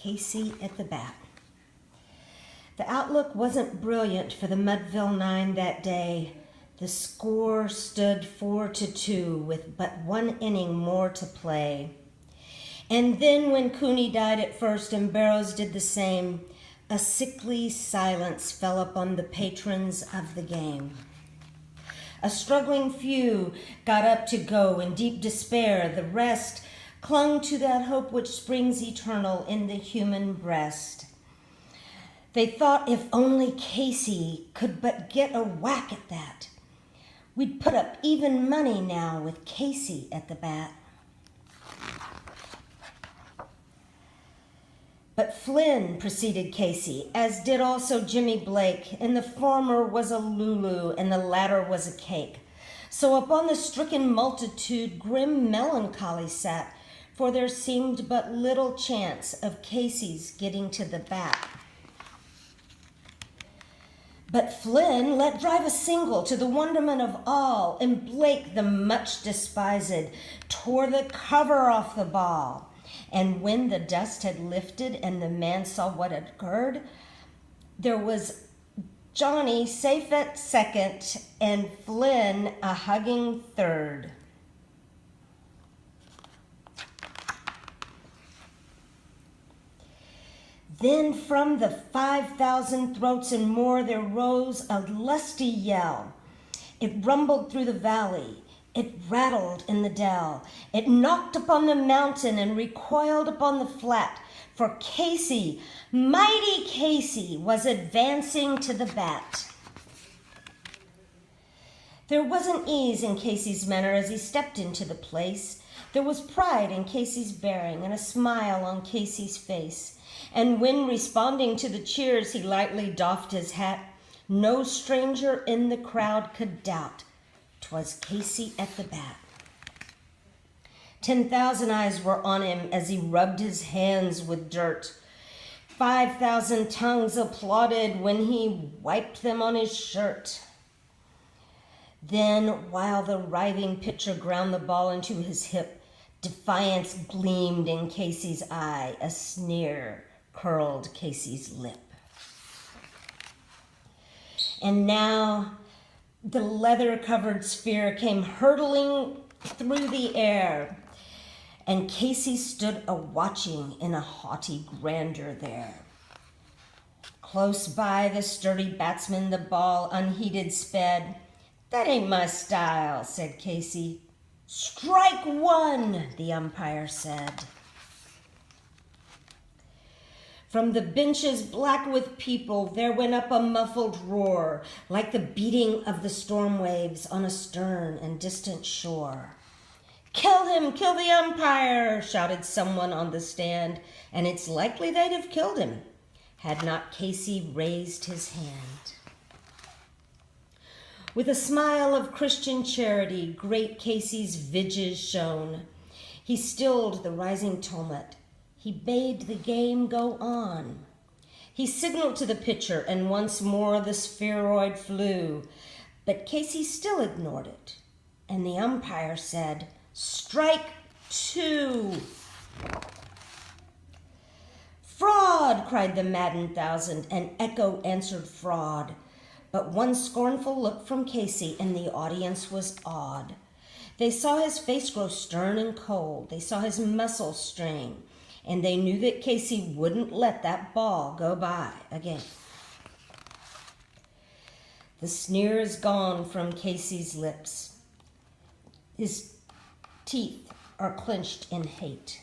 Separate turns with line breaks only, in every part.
Casey at the bat. The outlook wasn't brilliant for the Mudville Nine that day. The score stood 4-2 with but one inning more to play. And then when Cooney died at first and Barrows did the same, a sickly silence fell upon the patrons of the game. A struggling few got up to go in deep despair. The rest clung to that hope which springs eternal in the human breast. They thought if only Casey could but get a whack at that. We'd put up even money now with Casey at the bat. But Flynn preceded Casey, as did also Jimmy Blake, and the former was a Lulu and the latter was a cake. So upon the stricken multitude grim melancholy sat, for there seemed but little chance of Casey's getting to the bat. But Flynn let drive a single to the wonderment of all, and Blake, the much despised, tore the cover off the ball. And when the dust had lifted and the man saw what had occurred, there was Johnny safe at second and Flynn a hugging third. Then from the 5,000 throats and more there rose a lusty yell. It rumbled through the valley. It rattled in the dell. It knocked upon the mountain and recoiled upon the flat. For Casey, mighty Casey, was advancing to the bat. There was an ease in Casey's manner as he stepped into the place. There was pride in Casey's bearing and a smile on Casey's face. And when responding to the cheers he lightly doffed his hat, no stranger in the crowd could doubt 'twas Casey at the bat. 10,000 eyes were on him as he rubbed his hands with dirt. 5,000 tongues applauded when he wiped them on his shirt. Then, while the writhing pitcher ground the ball into his hip, defiance gleamed in Casey's eye, a sneer curled Casey's lip. And now the leather-covered sphere came hurtling through the air, and Casey stood a-watching in a haughty grandeur there. Close by the sturdy batsman the ball unheeded sped. "That ain't my style," said Casey. "Strike one," the umpire said. From the benches black with people there went up a muffled roar, like the beating of the storm waves on a stern and distant shore. "Kill him! Kill the umpire!" shouted someone on the stand, and it's likely they'd have killed him had not Casey raised his hand. With a smile of Christian charity, great Casey's visage shone. He stilled the rising tumult. He bade the game go on. He signaled to the pitcher, and once more the spheroid flew. But Casey still ignored it, and the umpire said, "Strike two." "Fraud!" cried the maddened thousand, and echo answered fraud. But one scornful look from Casey, and the audience was awed. They saw his face grow stern and cold. They saw his muscles strain. And they knew that Casey wouldn't let that ball go by again. The sneer is gone from Casey's lips. His teeth are clenched in hate.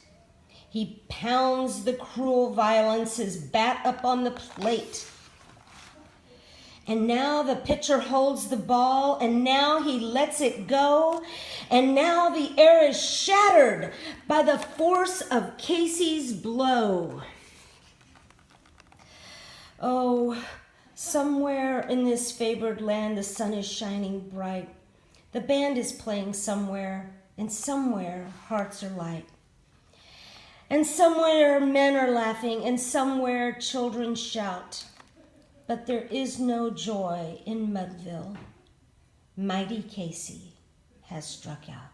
He pounds the cruel violence, his bat up on the plate. And now the pitcher holds the ball, and now he lets it go, and now the air is shattered by the force of Casey's blow. Oh, somewhere in this favored land the sun is shining bright. The band is playing somewhere, and somewhere hearts are light. And somewhere men are laughing, and somewhere children shout. But there is no joy in Mudville. Mighty Casey has struck out.